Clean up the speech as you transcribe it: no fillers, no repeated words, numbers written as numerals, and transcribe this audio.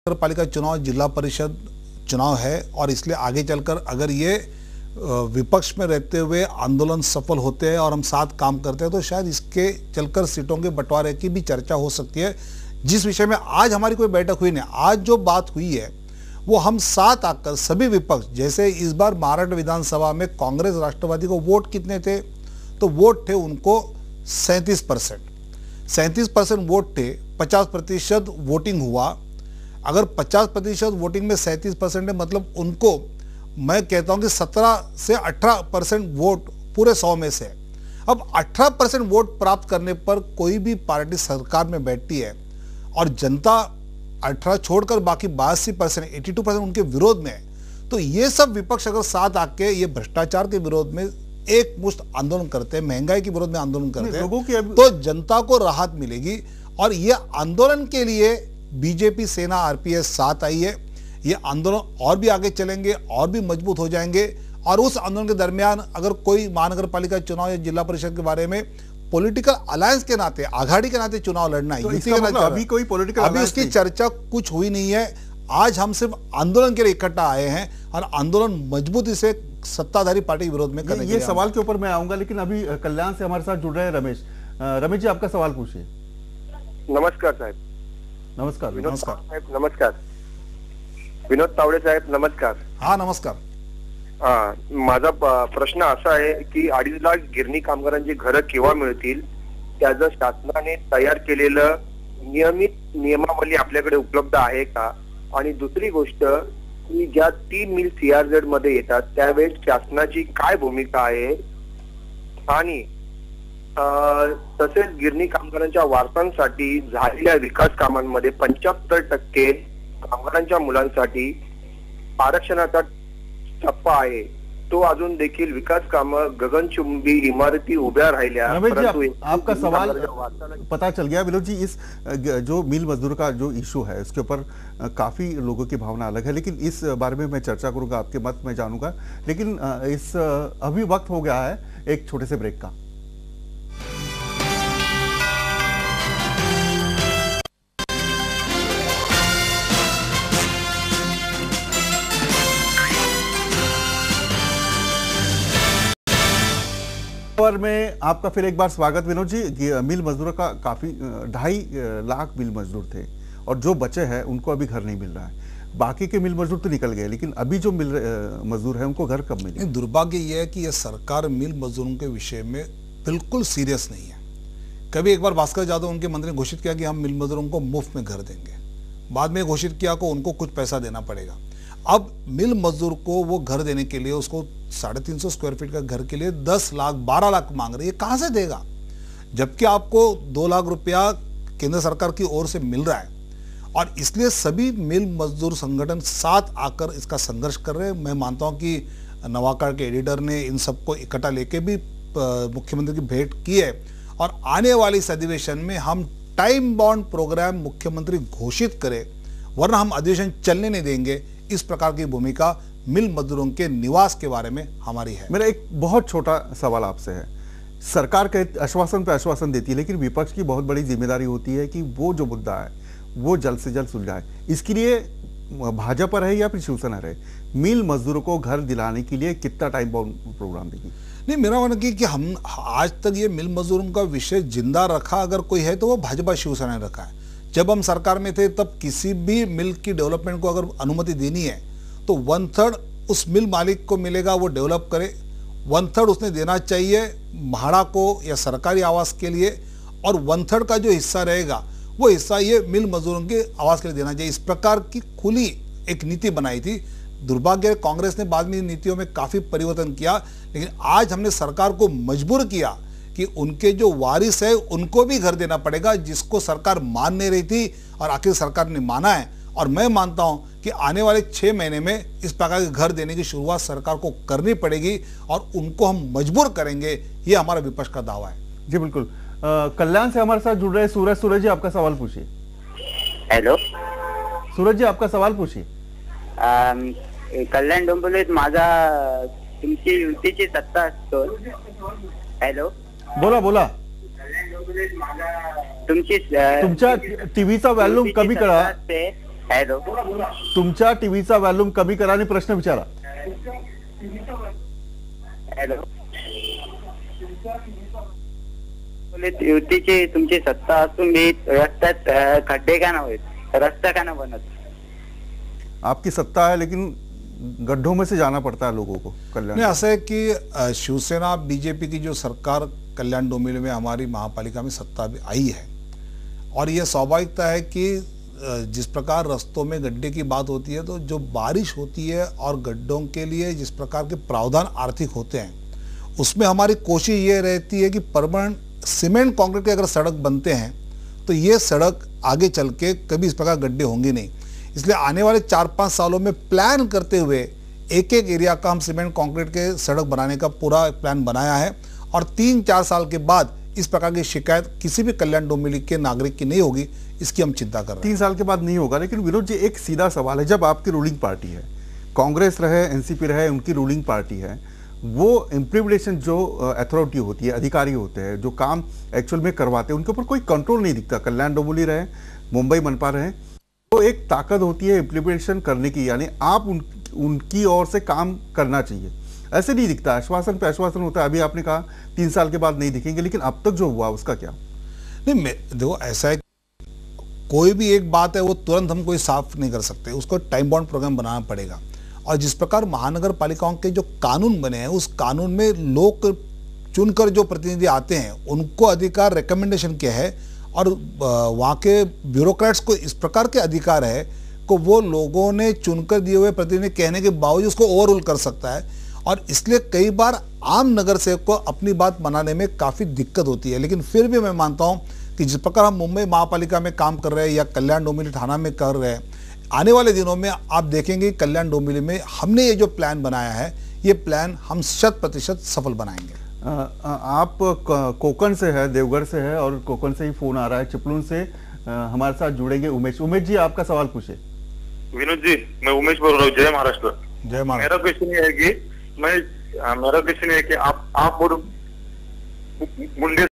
नगर पालिका चुनाव जिला परिषद चुनाव है और इसलिए आगे चलकर अगर ये विपक्ष में रहते हुए आंदोलन सफल होते हैं और हम साथ काम करते हैं तो शायद इसके चलकर सीटों के बंटवारे की भी चर्चा हो सकती है, जिस विषय में आज हमारी कोई बैठक हुई नहीं। आज जो बात हुई है वो हम साथ आकर सभी विपक्ष, जैसे इस बार महाराष्ट्र विधानसभा में कांग्रेस राष्ट्रवादी को वोट कितने थे, तो वोट थे उनको 37% वोट थे, 50% वोटिंग हुआ। अगर 50% वोटिंग में 37% है मतलब उनको मैं कहता हूं कि 17 से 18% वोट पूरे 100 में से है। अब 18% वोट प्राप्त करने पर कोई भी पार्टी सरकार में बैठती है और जनता 18 छोड़कर बाकी 82% 82% उनके विरोध में है, तो ये सब विपक्ष अगर साथ आके ये भ्रष्टाचार के विरोध में एक मुश्त आंदोलन करते हैं, महंगाई के विरोध में आंदोलन करते हैं, तो जनता को राहत मिलेगी। और ये आंदोलन के लिए बीजेपी, सेना, आरपीएफ साथ आई है। ये आंदोलन और भी आगे चलेंगे और भी मजबूत हो जाएंगे और उस आंदोलन के दरमियान अगर कोई महानगर पालिका चुनाव या जिला परिषद के बारे में पॉलिटिकल अलायंस के नाते, आघाड़ी के नाते चुनाव लड़ना है, तो अभी कोई पॉलिटिकल अभी उसकी चर्चा कुछ हुई नहीं है। आज हम सिर्फ आंदोलन के लिए इकट्ठा आए हैं और आंदोलन मजबूती से सत्ताधारी पार्टी के विरोध में करने के लिए। ये सवाल के ऊपर मैं आऊंगा, लेकिन अभी कल्याण से हमारे साथ जुड़ रहे हैं रमेश। रमेश जी, आपका सवाल पूछिए। नमस्कार साहेब। नमस्कार विनोद साहेब, नमस्कार। विनोद तावडे साहेब, नमस्कार। हाँ, नमस्कार। माझा प्रश्न असा आहे की 2.5 लाख गिरणी कामगारांची घरं केव्हा मिळतील, त्याचं शासनाने तयार केलेलं नियमित नियमावली आपल्याकडे उपलब्ध आहे का? आणि दुसरी गोष्ट की ज्या 3 मिल सीआरझेड मध्ये येतात त्यावेळेस शासनाची काय भूमिका आहे? आणि तसेच गिरणी कामगारांच्या वारसांसाठी झालेल्या विकास कामांमध्ये 75% कामगारांच्या मुलांसाठी आरक्षणाचा टप्पा आहे, तो अजून देखील विकास कामं गगनचुंबी इमारती उभ्या राहिल्या। आपका सवाल पता चल गया विनोद जी। इस जो मिल मजदूर का जो इशू है उसके ऊपर काफी लोगों की भावना अलग है, लेकिन इस बारे में मैं चर्चा करूंगा, आपके मत मैं जानूंगा। लेकिन इस अभी वक्त हो गया है एक छोटे से ब्रेक का। में आपका फिर एक बार स्वागत विनोद जी। मिल मजदूरों का काफी 2.5 लाख मिल मजदूर थे और जो बचे हैं उनको अभी घर नहीं मिल रहा है। बाकी के मिल मजदूर तो निकल गए, लेकिन अभी जो मिल मजदूर है उनको घर कब मिले? दुर्भाग्य यह है कि यह सरकार मिल मजदूरों के विषय में बिल्कुल सीरियस नहीं है। कभी एक बार भास्कर यादव उनके मंत्री ने घोषित किया कि हम मिल मजदूरों को मुफ्त में घर देंगे, बाद में घोषित किया कि उनको कुछ पैसा देना पड़ेगा। अब मिल मजदूर को वो घर देने के लिए उसको 350 स्क्वायर फीट का घर के लिए 10 लाख 12 लाख मांग रहे हैं, ये कहां से देगा? जबकि आपको 2 लाख रुपया केंद्र सरकार की ओर से मिल रहा है। और इसलिए सभी मिल मजदूर संगठन साथ आकर इसका संघर्ष कर रहे हैं। मैं मानता हूं कि नवाकार के एडिटर ने इन सबको इकट्ठा लेके भी मुख्यमंत्री की भेंट की है और आने वाले इस अधिवेशन में हम टाइम बाउंड प्रोग्राम मुख्यमंत्री घोषित करें, वरना हम अधिवेशन चलने नहीं देंगे। इस प्रकार की भूमिका मिल मजदूरों के निवास के बारे में हमारी है। मेरा एक बहुत छोटा सवाल आपसे है। सरकार के आश्वासन पे आश्वासन देती है, लेकिन विपक्ष की बहुत बड़ी जिम्मेदारी होती है कि वो जो मुद्दा है वो जल्द से जल्द सुलझाए। इसके लिए भाजपा रहे या फिर शिवसेना रहे, मिल मजदूरों को घर दिलाने के लिए कितना टाइम बाउंड प्रोग्राम देगी? नहीं, मेरा मानना कि हम आज तक ये मिल मजदूरों का विषय जिंदा रखा अगर कोई है तो वो भाजपा शिवसेना ने रखा है। जब हम सरकार में थे तब किसी भी मिल की डेवलपमेंट को अगर अनुमति देनी है तो 1/3 उस मिल मालिक को मिलेगा, वो डेवलप करे, 1/3 उसने देना चाहिए भाड़ा को या सरकारी आवास के लिए, और 1/3 का जो हिस्सा रहेगा वो हिस्सा ये मिल मजदूरों के आवास के लिए देना चाहिए। इस प्रकार की खुली एक नीति बनाई थी। दुर्भाग्य कांग्रेस ने बाद में इन नीतियों में काफी परिवर्तन किया, लेकिन आज हमने सरकार को मजबूर किया कि उनके जो वारिस है उनको भी घर देना पड़ेगा, जिसको सरकार मान नहीं रही थी और आखिर सरकार ने माना है। और मैं मानता हूं कि आने वाले 6 महीने में इस प्रकार के घर देने की शुरुआत सरकार को करनी पड़ेगी और उनको हम मजबूर करेंगे, ये हमारा विपक्ष का दावा है। जी बिल्कुल। कल्याण से हमारे साथ जुड़ रहे सूरज। सूरज जी, आपका सवाल पूछिए। हॅलो सूरज जी, आपका सवाल पूछिए। कल्याण डोंबिवलीत माझा तुमची युतीची सत्ता असतो। हॅलो, बोला बोला। तुमची तुमच्या टीव्हीचा व्हॉल्यूम कमी करा। हॅलो तुमच्या टीव्हीचा व्हॉल्यूम कमी करा आणि प्रश्न विचारा. हॅलो युतीची तुमची सत्ता असून बी रस्त्यात खड्डे का नाही होत, रस्ता का नाही बनत? आपकी सत्ता है लेकिन गड्ढों में से जाना पड़ता है लोगों को. कल्याण नहीं, ऐसा है कि शिवसेना बीजेपी की जो सरकार कल्याण डोंबिवली में हमारी महापालिका में सत्ता भी आई है और यह स्वाभाविकता है कि जिस प्रकार रास्तों में गड्ढे की बात होती है तो जो बारिश होती है और गड्ढों के लिए जिस प्रकार के प्रावधान आर्थिक होते हैं उसमें हमारी कोशिश ये रहती है कि परमानेंट सीमेंट कंक्रीट के अगर सड़क बनते हैं तो ये सड़क आगे चल के कभी इस प्रकार गड्ढे होंगे नहीं. इसलिए आने वाले 4-5 सालों में प्लान करते हुए एक एक एरिया का हम सीमेंट कंक्रीट के सड़क बनाने का पूरा प्लान बनाया है और 3-4 साल के बाद इस प्रकार की शिकायत किसी भी कल्याण डोंबिवली के नागरिक की नहीं होगी, इसकी हम चिंता कर रहे हैं. 3 साल के बाद नहीं होगा. लेकिन विनोद जी, एक सीधा सवाल है, जब आपकी रूलिंग पार्टी है, कांग्रेस रहे एनसीपी रहे, उनकी रूलिंग पार्टी है, वो इम्प्लीमेंटेशन जो अथॉरिटी होती है, अधिकारी होते हैं जो काम एक्चुअल में करवाते हैं, उनके ऊपर कोई कंट्रोल नहीं दिखता. कल्याण डोंबिवली रहे, मुंबई मनपा रहे, तो एक ताकत होती है इम्प्लीमेंटेशन करने की, यानी आप उनकी ओर से काम करना चाहिए. ऐसे नहीं दिखता, आश्वासन पे आश्वासन होता है. अभी आपने कहा 3 साल के बाद नहीं दिखेंगे, लेकिन अब तक जो हुआ उसका क्या? नहीं, देखो ऐसा है, कोई भी एक बात है वो तुरंत हम कोई साफ नहीं कर सकते, उसको टाइम बाउंड प्रोग्राम बनाना पड़ेगा. और जिस प्रकार महानगर पालिकाओं के जो कानून बने हैं उस कानून में लोग चुनकर जो प्रतिनिधि आते हैं उनको अधिकार रिकमेंडेशन किया है और वहाँ के ब्यूरोक्रेट्स को इस प्रकार के अधिकार है को वो लोगों ने चुनकर दिए हुए प्रतिनिधि कहने के बावजूद उसको ओवररूल कर सकता है. और इसलिए कई बार आम नगर सेवक को अपनी बात बनाने में काफ़ी दिक्कत होती है. लेकिन फिर भी मैं मानता हूँ कि जिस प्रकार हम मुंबई महापालिका में काम कर रहे हैं या कल्याण डोंबिवली थाना में कर रहे हैं, आने वाले दिनों में आप देखेंगे कल्याण डोंबिवली में हमने ये जो प्लान बनाया है ये प्लान हम 100% सफल बनाएंगे. आप कोकण से है, देवगढ़ से है और कोकण से ही फोन आ रहा है, चिपलून से हमारे साथ जुड़ेंगे उमेश. उमेश जी, आपका सवाल पूछे. विनोद जी, मैं उमेश बोल रहा हूँ. जय महाराष्ट्र. जय महाराष्ट्र. मेरा क्वेश्चन ये है कि आप और मुंडे